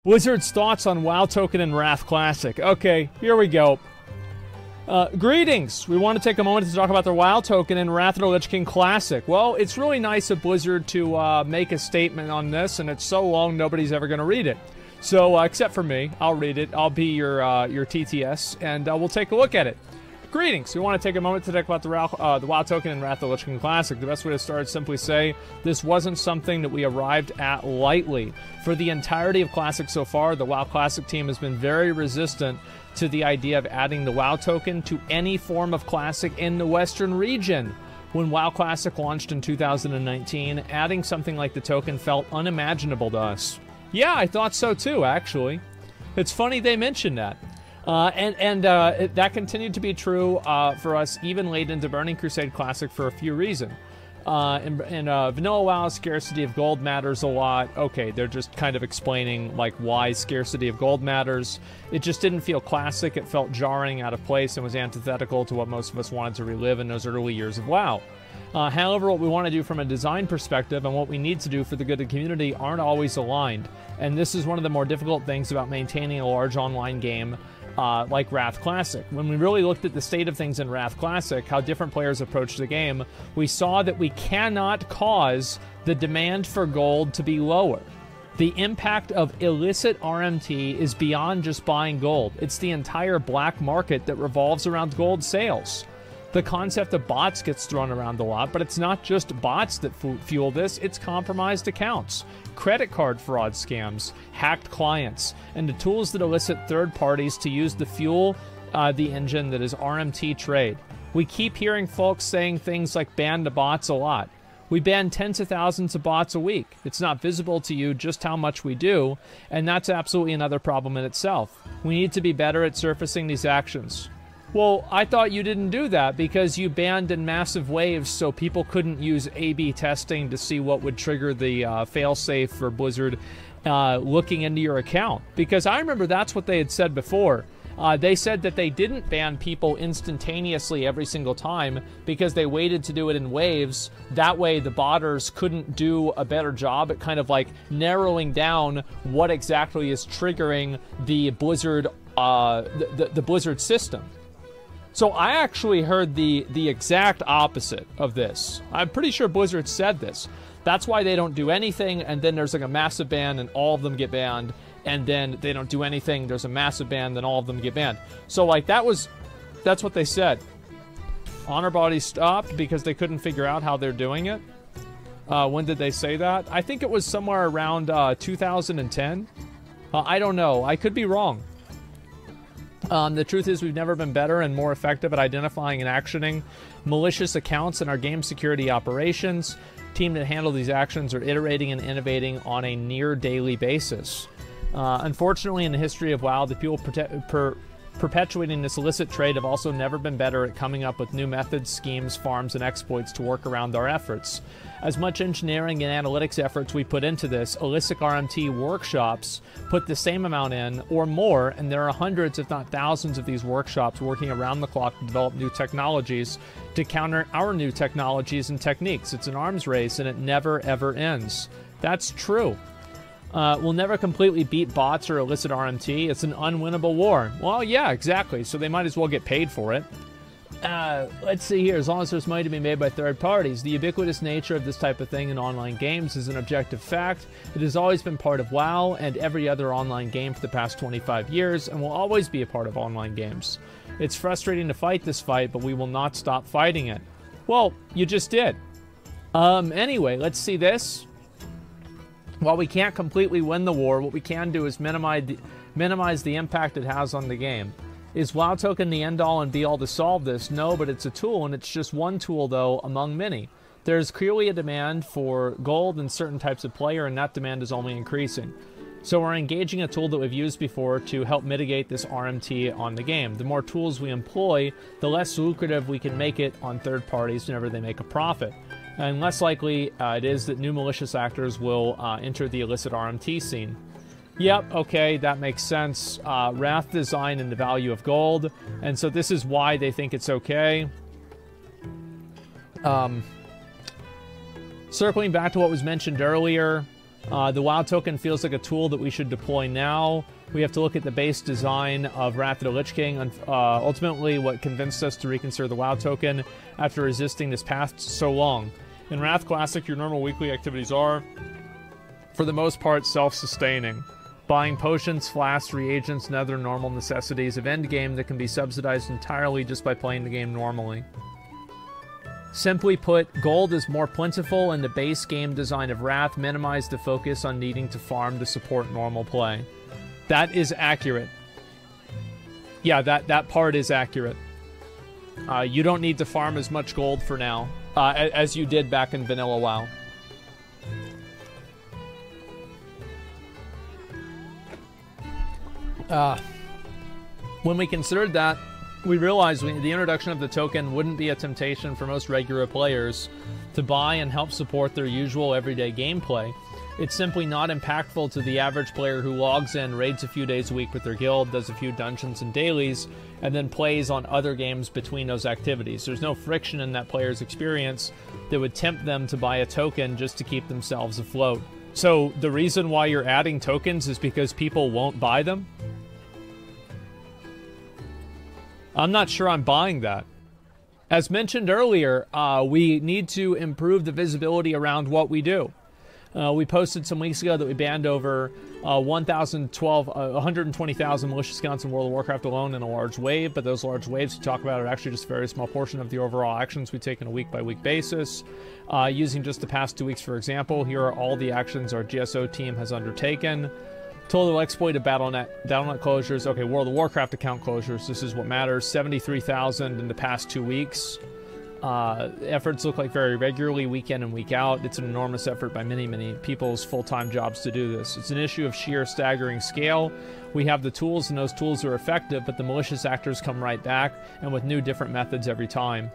Blizzard's thoughts on WoW Token and Wrath Classic. Okay, here we go. Greetings! We want to take a moment to talk about the WoW Token and Wrath of the Lich King Classic. Well, it's really nice of Blizzard to make a statement on this, and it's so long nobody's ever going to read it. So, except for me, I'll read it. I'll be your TTS, and we'll take a look at it. Greetings! We want to take a moment to talk about the WoW Token and Wrath of the Lich King Classic. The best way to start is simply say, this wasn't something that we arrived at lightly. For the entirety of Classic so far, the WoW Classic team has been very resistant to the idea of adding the WoW Token to any form of Classic in the Western region. When WoW Classic launched in 2019, adding something like the token felt unimaginable to us. Yeah, I thought so too, actually. It's funny they mentioned that. That continued to be true for us even late into Burning Crusade Classic for a few reasons. In Vanilla WoW, scarcity of gold matters a lot. Okay, they're just kind of explaining like why scarcity of gold matters. It just didn't feel classic. It felt jarring, out of place, and was antithetical to what most of us wanted to relive in those early years of WoW. However, what we want to do from a design perspective and what we need to do for the good of the community aren't always aligned. And this is one of the more difficult things about maintaining a large online game like Wrath Classic. When we really looked at the state of things in Wrath Classic, how different players approach the game, we saw that we cannot cause the demand for gold to be lower. The impact of illicit RMT is beyond just buying gold. It's the entire black market that revolves around gold sales. The concept of bots gets thrown around a lot, but it's not just bots that fuel this, it's compromised accounts, credit card fraud scams, hacked clients, and the tools that elicit third parties to use to fuel the engine that is RMT trade. We keep hearing folks saying things like ban the bots a lot. We ban tens of thousands of bots a week. It's not visible to you just how much we do, and that's absolutely another problem in itself. We need to be better at surfacing these actions. Well, I thought you didn't do that because you banned in massive waves so people couldn't use A/B testing to see what would trigger the failsafe for Blizzard looking into your account. Because I remember that's what they had said before. They said that they didn't ban people instantaneously every single time because they waited to do it in waves. That way the botters couldn't do a better job at kind of like narrowing down what exactly is triggering the Blizzard, the Blizzard system. So I actually heard the exact opposite of this. I'm pretty sure Blizzard said this. That's why they don't do anything, and then there's like a massive ban, and all of them get banned, and then they don't do anything, there's a massive ban, then all of them get banned. So like that's what they said. Honor Body stopped because they couldn't figure out how they're doing it. When did they say that? I think it was somewhere around 2010. I don't know. I could be wrong. The truth is we've never been better and more effective at identifying and actioning malicious accounts in our game security operations. Team that handle these actions are iterating and innovating on a near daily basis. Unfortunately, in the history of WoW, the people perpetuating this illicit trade have also never been better at coming up with new methods, schemes, farms, and exploits to work around our efforts. As much engineering and analytics efforts we put into this, illicit RMT workshops put the same amount in or more, and there are hundreds, if not thousands, of these workshops working around the clock to develop new technologies to counter our new technologies and techniques. It's an arms race, and it never, ever ends. That's true. We'll never completely beat bots or illicit RMT. It's an unwinnable war. Well, yeah, exactly. So they might as well get paid for it. Let's see here. As long as there's money to be made by third parties. The ubiquitous nature of this type of thing in online games is an objective fact. It has always been part of WoW and every other online game for the past 25 years and will always be a part of online games. It's frustrating to fight this fight, but we will not stop fighting it. Well, you just did. Anyway, let's see this. While we can't completely win the war, what we can do is minimize the impact it has on the game. Is WoW Token the end-all and be-all to solve this? No, but it's a tool, and it's just one tool, though, among many. There's clearly a demand for gold in certain types of player, and that demand is only increasing. So we're engaging a tool that we've used before to help mitigate this RMT on the game. The more tools we employ, the less lucrative we can make it on third parties whenever they make a profit. And less likely it is that new malicious actors will enter the illicit RMT scene. Yep, okay, that makes sense. Wrath design and the value of gold. And so this is why they think it's okay. Circling back to what was mentioned earlier, The WoW token feels like a tool that we should deploy now. We have to look at the base design of Wrath of the Lich King. Ultimately, what convinced us to reconsider the WoW token after resisting this path so long. In Wrath Classic, your normal weekly activities are, for the most part, self-sustaining. Buying potions, flasks, reagents, and other normal necessities of endgame that can be subsidized entirely just by playing the game normally. Simply put, gold is more plentiful and the base game design of Wrath minimized the focus on needing to farm to support normal play. That is accurate. Yeah, that part is accurate. You don't need to farm as much gold for now as you did back in Vanilla WoW. When we considered that, we realized the introduction of the token wouldn't be a temptation for most regular players to buy and help support their usual everyday gameplay. It's simply not impactful to the average player who logs in, raids a few days a week with their guild, does a few dungeons and dailies, and then plays on other games between those activities. There's no friction in that player's experience that would tempt them to buy a token just to keep themselves afloat. So the reason why you're adding tokens is because people won't buy them? I'm not sure I'm buying that. As mentioned earlier, we need to improve the visibility around what we do. We posted some weeks ago that we banned over 120,000 malicious accounts in World of Warcraft alone in a large wave, but those large waves we talk about are actually just a very small portion of the overall actions we take on a week-by-week basis. Using just the past 2 weeks, for example, here are all the actions our GSO team has undertaken. Total exploited Battle.net closures. Okay, World of Warcraft account closures. This is what matters. 73,000 in the past 2 weeks. Efforts look like very regularly, week in and week out. It's an enormous effort by many, many people's full-time jobs to do this. It's an issue of sheer staggering scale. We have the tools, and those tools are effective, but the malicious actors come right back, and with new, different methods every time.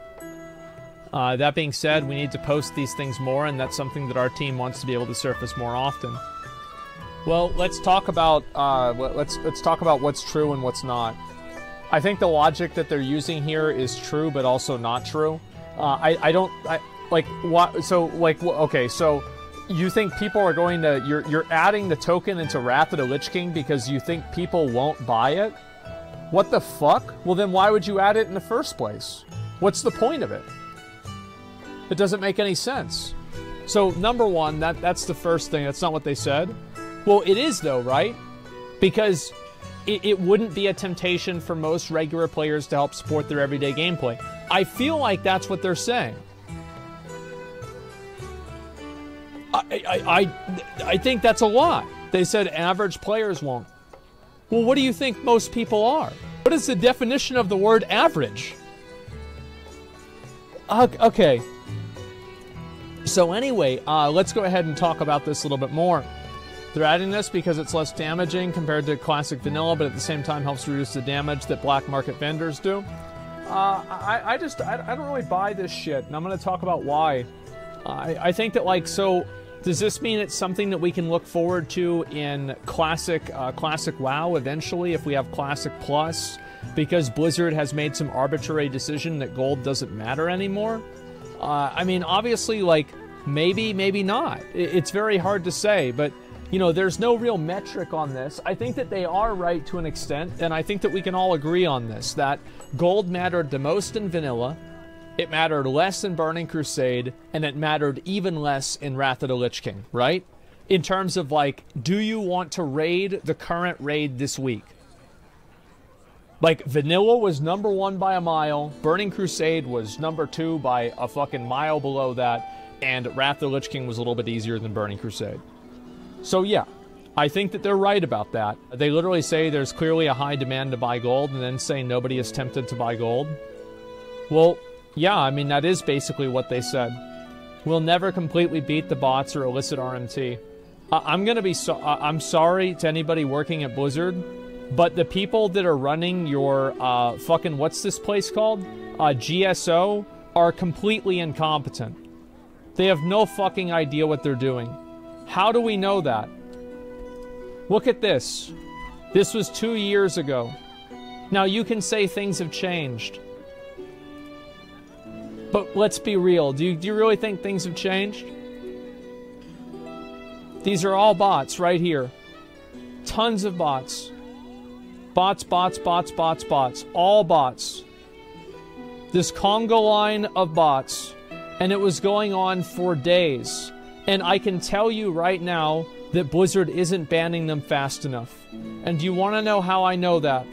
That being said, we need to post these things more, and that's something that our team wants to be able to surface more often. Well, let's talk about let's talk about what's true and what's not. I think the logic that they're using here is true, but also not true. Okay, so you think people are going to, you're adding the token into Wrath of the Lich King because you think people won't buy it? What the fuck? Well, then why would you add it in the first place? What's the point of it? It doesn't make any sense. So, number one, that's the first thing. That's not what they said. Well, it is, though, right? Because it wouldn't be a temptation for most regular players to help support their everyday gameplay. I feel like that's what they're saying. I think that's a lie. They said average players won't. Well, what do you think most people are? What is the definition of the word average? Okay. So anyway, let's go ahead and talk about this a little bit more. They're adding this because it's less damaging compared to classic vanilla, but at the same time helps reduce the damage that black market vendors do. I don't really buy this shit, and I'm going to talk about why. I think that, like, so does this mean it's something that we can look forward to in classic WoW eventually if we have Classic Plus, because Blizzard has made some arbitrary decision that gold doesn't matter anymore? I mean, obviously, like, maybe not. It's very hard to say, but you know, there's no real metric on this. I think that they are right to an extent, and I think that we can all agree on this, that gold mattered the most in vanilla, it mattered less in Burning Crusade, and it mattered even less in Wrath of the Lich King, right? In terms of, like, do you want to raid the current raid this week? Like, vanilla was number 1 by a mile, Burning Crusade was number 2 by a fucking mile below that, and Wrath of the Lich King was a little bit easier than Burning Crusade. So yeah, I think that they're right about that. They literally say there's clearly a high demand to buy gold and then say nobody is tempted to buy gold. Well, yeah, I mean, that is basically what they said. We'll never completely beat the bots or illicit RMT. I'm sorry to anybody working at Blizzard, but the people that are running your fucking, what's this place called? GSO are completely incompetent. They have no fucking idea what they're doing. How do we know that? Look at this. This was 2 years ago. Now you can say things have changed. But let's be real. Do you really think things have changed? These are all bots right here. Tons of bots. Bots, bots, bots, bots, bots. All bots. This Congo line of bots. And it was going on for days. And I can tell you right now that Blizzard isn't banning them fast enough. And do you want to know how I know that?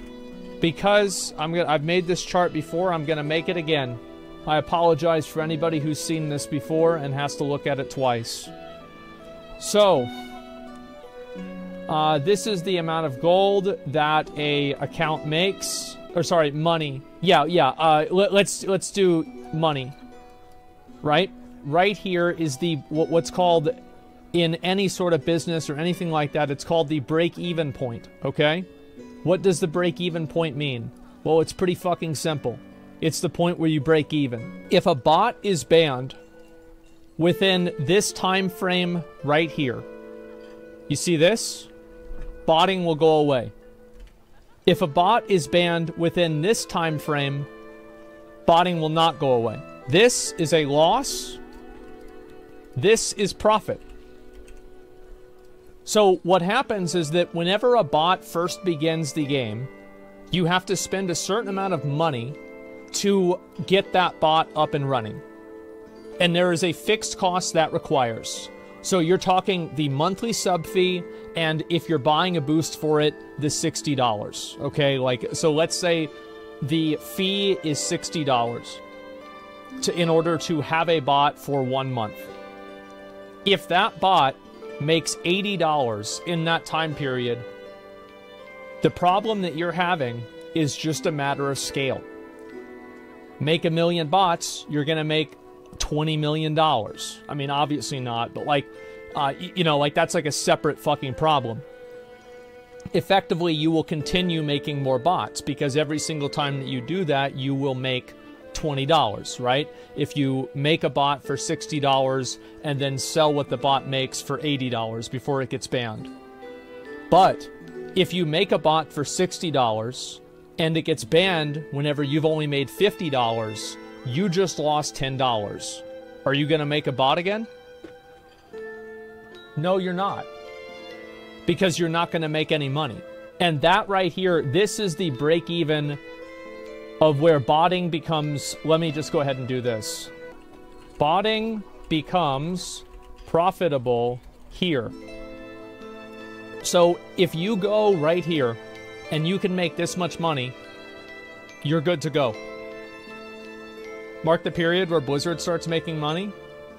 Because I've made this chart before, I'm going to make it again. I apologize for anybody who's seen this before and has to look at it twice. So, this is the amount of gold that a account makes. Or sorry, money. Let's do money. Right? Right here is the what's called, in any sort of business or anything like that, it's called the break-even point, okay? What does the break-even point mean? Well, it's pretty fucking simple. It's the point where you break even. If a bot is banned within this time frame right here, you see this? Botting will go away. If a bot is banned within this time frame, botting will not go away. This is a loss. This is profit. So what happens is that whenever a bot first begins the game, you have to spend a certain amount of money to get that bot up and running. And there is a fixed cost that requires. So you're talking the monthly sub fee, and if you're buying a boost for it, the $60. Okay, so let's say the fee is $60 in order to have a bot for 1 month. If that bot makes $80 in that time period, the problem that you're having is just a matter of scale. Make 1 million bots, you're going to make $20 million. I mean, obviously not, but that's like a separate fucking problem. Effectively, you will continue making more bots because every single time that you do that, you will make $20, right? If you make a bot for $60 and then sell what the bot makes for $80 before it gets banned. But if you make a bot for $60 and it gets banned whenever you've only made $50, you just lost $10. Are you going to make a bot again? No, you're not. Because you're not going to make any money. And that right here, this is the break-even of where botting becomes... Let me just go ahead and do this. Botting becomes profitable here. So if you go right here and you can make this much money, you're good to go. Mark the period where Blizzard starts making money.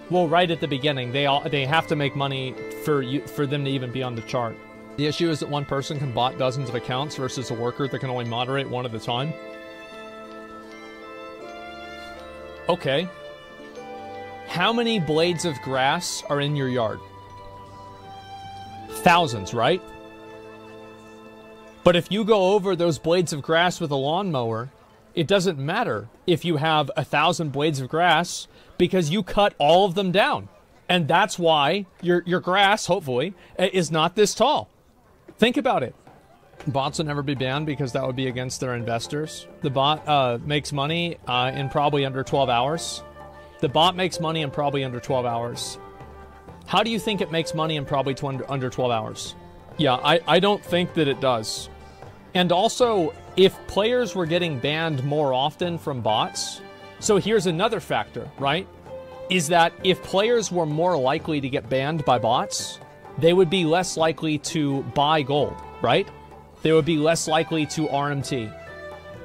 Well, right at the beginning, they have to make money for them to even be on the chart. The issue is that one person can bot dozens of accounts versus a worker that can only moderate one at a time. Okay. How many blades of grass are in your yard? Thousands, right? But if you go over those blades of grass with a lawnmower, it doesn't matter if you have 1,000 blades of grass because you cut all of them down. And that's why your grass, hopefully, is not this tall. Think about it. Bots will never be banned because that would be against their investors. The bot makes money in probably under 12 hours. The bot makes money in probably under 12 hours. How do you think it makes money in probably under 12 hours? Yeah, I don't think that it does. And also, if players were getting banned more often from bots... So here's another factor, right? Is that if players were more likely to get banned by bots, they would be less likely to buy gold, right? They would be less likely to RMT.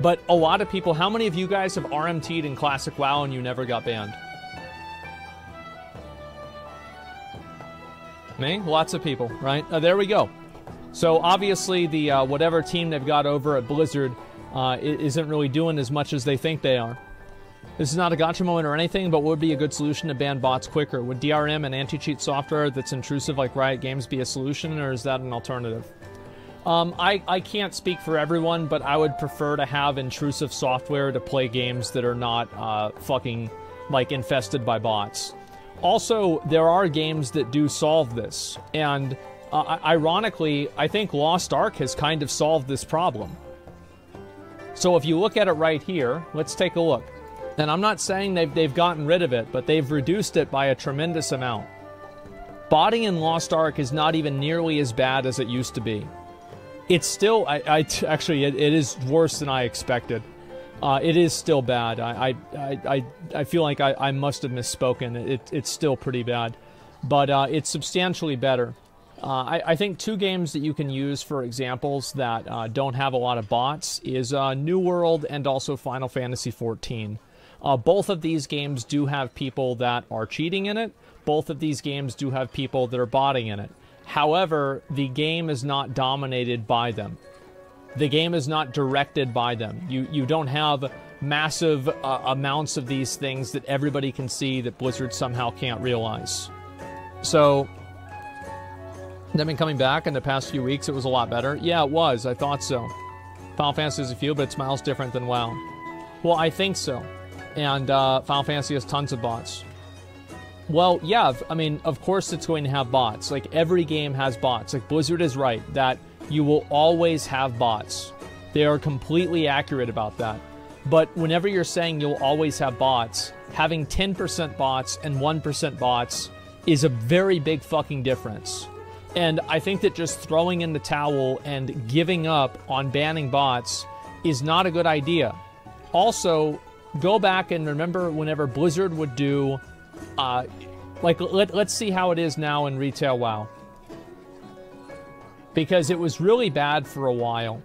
But a lot of people... How many of you guys have RMT'd in Classic WoW and you never got banned? Me? Lots of people, right? There we go. So obviously the whatever team they've got over at Blizzard isn't really doing as much as they think they are. This is not a gotcha moment or anything, but what would be a good solution to ban bots quicker? Would DRM and anti-cheat software that's intrusive like Riot Games be a solution, or is that an alternative? I can't speak for everyone, but I would prefer to have intrusive software to play games that are not fucking, like, infested by bots. Also, there are games that do solve this, and ironically, I think Lost Ark has kind of solved this problem. So if you look at it right here, let's take a look. And I'm not saying they've gotten rid of it, but they've reduced it by a tremendous amount. Botting in Lost Ark is not even nearly as bad as it used to be. It's still, actually, it is worse than I expected. It is still bad. I feel like I must have misspoken. It's still pretty bad. But it's substantially better. I think two games that you can use for examples that don't have a lot of bots is New World and also Final Fantasy XIV. Both of these games do have people that are cheating in it. Both of these games do have people that are botting in it. However, the game is not dominated by them. The game is not directed by them. You don't have massive amounts of these things that everybody can see that Blizzard somehow can't realize. So, they've been coming back in the past few weeks. It was a lot better. Yeah, it was. I thought so. Final Fantasy is a few, but it smiles different than WoW. Well, I think so. And Final Fantasy has tons of bots. Well, yeah, I mean, of course it's going to have bots. Like, every game has bots. Like, Blizzard is right that you will always have bots. They are completely accurate about that. But whenever you're saying you'll always have bots, having 10% bots and 1% bots is a very big fucking difference. And I think that just throwing in the towel and giving up on banning bots is not a good idea. Also, go back and remember whenever Blizzard would do, let's see how it is now in retail WoW. Because it was really bad for a while.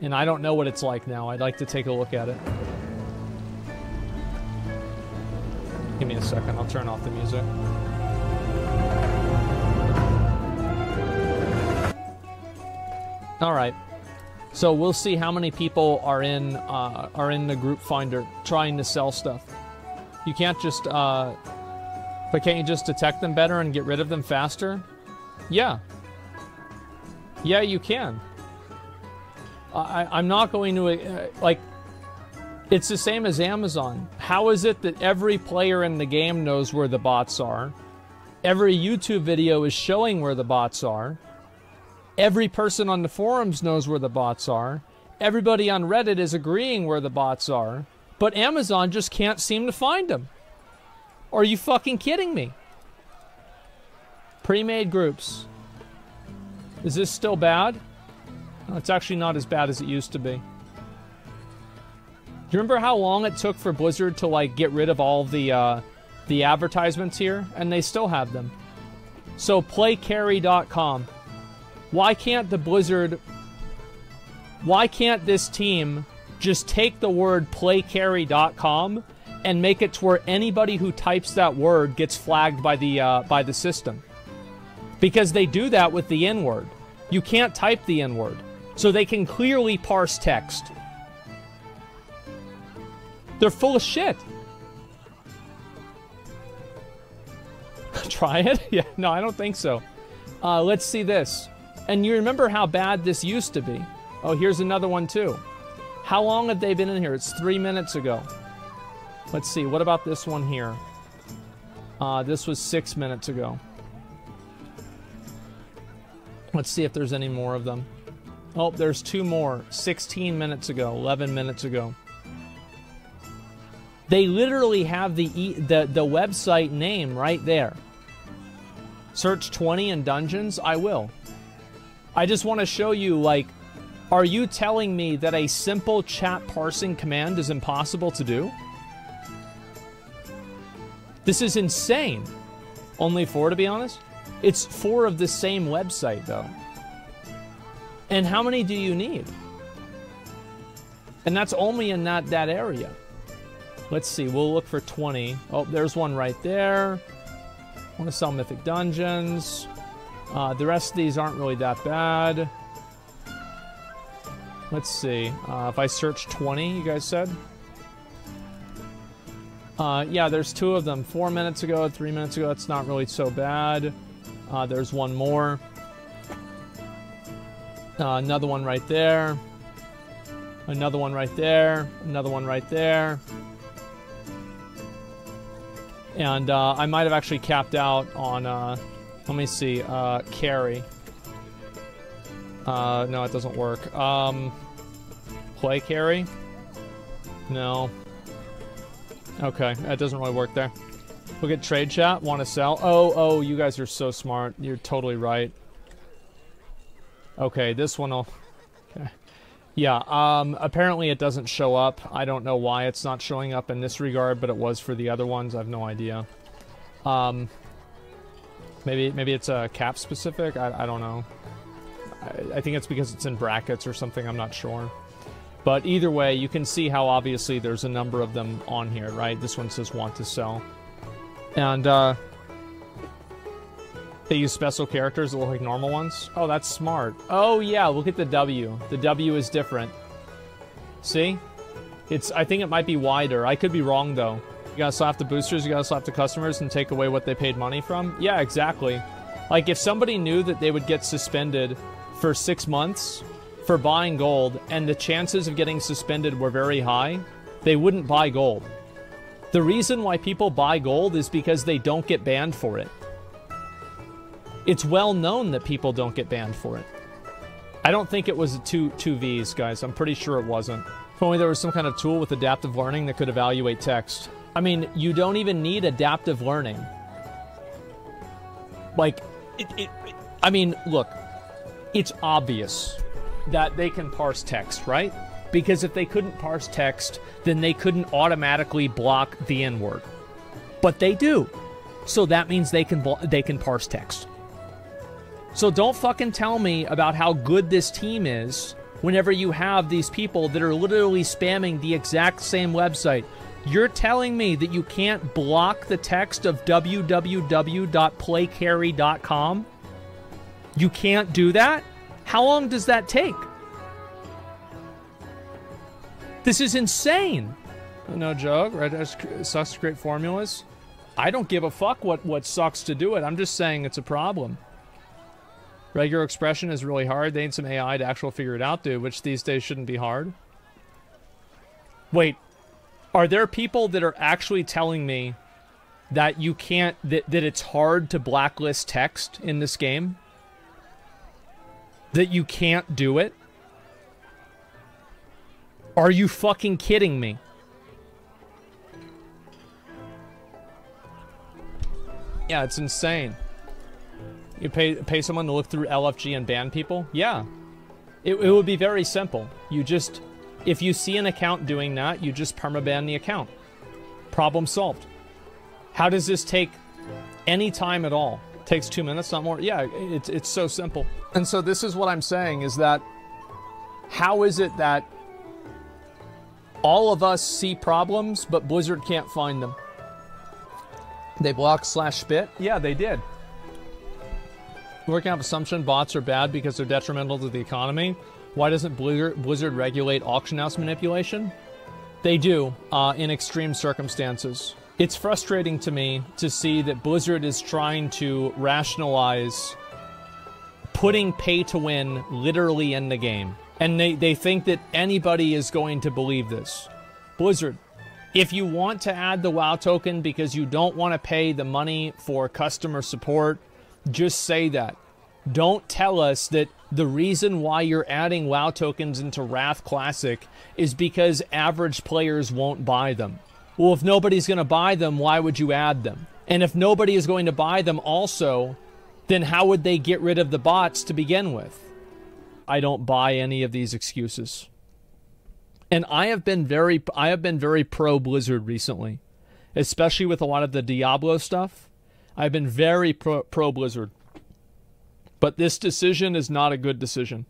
And I don't know what it's like now. I'd like to take a look at it. Give me a second. I'll turn off the music. All right. So we'll see how many people are in the group finder trying to sell stuff. You can't just, but can't you just detect them better and get rid of them faster? Yeah. Yeah, you can. I'm not going to, it's the same as Amazon. How is it that every player in the game knows where the bots are? Every YouTube video is showing where the bots are. Every person on the forums knows where the bots are. Everybody on Reddit is agreeing where the bots are. But Amazon just can't seem to find them. Are you fucking kidding me? Pre-made groups. Is this still bad? No, it's actually not as bad as it used to be. Do you remember how long it took for Blizzard to, like, get rid of all the advertisements here? And they still have them. So, playcarry.com. Why can't this team just take the word playcarry.com and make it to where anybody who types that word gets flagged by the system? Because they do that with the N-word. You can't type the N-word. So they can clearly parse text. They're full of shit. Try it? Yeah, no, I don't think so. Let's see this. And you remember how bad this used to be. Oh, here's another one too. How long have they been in here? It's 3 minutes ago. Let's see, what about this one here? This was 6 minutes ago. Let's see if there's any more of them. Oh, there's two more. 16 minutes ago, 11 minutes ago. They literally have the website name right there. Search 20 in dungeons? I will. I just want to show you, like, are you telling me that a simple chat parsing command is impossible to do? This is insane. Only 4, to be honest? It's 4 of the same website, though. And how many do you need? And that's only in that area. Let's see, we'll look for 20. Oh, there's one right there. I want to sell Mythic Dungeons. The rest of these aren't really that bad. Let's see. If I search 20, you guys said? Yeah, there's 2 of them. 4 minutes ago, 3 minutes ago. That's not really so bad. There's one more. Another one right there. Another one right there. Another one right there. And I might have actually capped out on, let me see, carry. No, it doesn't work. Play carry? No. Okay, that doesn't really work there. Look at trade chat. Want to sell? Oh, you guys are so smart. You're totally right. Okay, this one will... Okay. Yeah, apparently it doesn't show up. I don't know why it's not showing up in this regard, but it was for the other ones. I have no idea. Maybe it's a cap specific? I don't know. I think it's because it's in brackets or something. I'm not sure. But either way, you can see how obviously there's a number of them on here, right? This one says want to sell. And, they use special characters that look like normal ones. Oh, that's smart. Oh, yeah, look at the W. The W is different. See? I think it might be wider. I could be wrong, though. You gotta slap the boosters, you gotta slap the customers and take away what they paid money from? Yeah, exactly. Like, if somebody knew that they would get suspended for 6 months for buying gold, and the chances of getting suspended were very high, they wouldn't buy gold. The reason why people buy gold is because they don't get banned for it. It's well known that people don't get banned for it. I don't think it was two Vs, guys. I'm pretty sure it wasn't. If only there was some kind of tool with adaptive learning that could evaluate text. I mean, you don't even need adaptive learning. Like, I mean, look, it's obvious that they can parse text, right? Because if they couldn't parse text, then they couldn't automatically block the N-word. But they do. So that means they can parse text. So don't fucking tell me about how good this team is whenever you have these people that are literally spamming the exact same website. You're telling me that you can't block the text of www.playcarry.com? You can't do that? How long does that take? This is insane. No joke, right? It sucks to create formulas. I don't give a fuck what sucks to do it. I'm just saying it's a problem. Regular expression is really hard. They need some AI to actually figure it out, dude, which these days shouldn't be hard. Wait, are there people that are actually telling me that you can't, that it's hard to blacklist text in this game? That you can't do it? Are you fucking kidding me? Yeah, it's insane. You pay someone to look through LFG and ban people? Yeah. It would be very simple. You just, if you see an account doing that, you just permaban the account. Problem solved. How does this take any time at all? It takes 2 minutes, not more? Yeah, it's so simple. And so this is what I'm saying, is that how is it that all of us see problems, but Blizzard can't find them? They blocked /spit? Yeah, they did. Working off assumption bots are bad because they're detrimental to the economy. Why doesn't Blizzard regulate auction house manipulation? They do, in extreme circumstances. It's frustrating to me to see that Blizzard is trying to rationalize putting pay to win literally in the game. And they think that anybody is going to believe this. Blizzard, if you want to add the WoW token because you don't want to pay the money for customer support, just say that. Don't tell us that the reason why you're adding WoW tokens into Wrath Classic is because average players won't buy them. Well, if nobody's going to buy them, why would you add them? And if nobody is going to buy them also, then how would they get rid of the bots to begin with? I don't buy any of these excuses. And I have been very pro Blizzard recently, especially with a lot of the Diablo stuff. I've been very pro Blizzard. But this decision is not a good decision.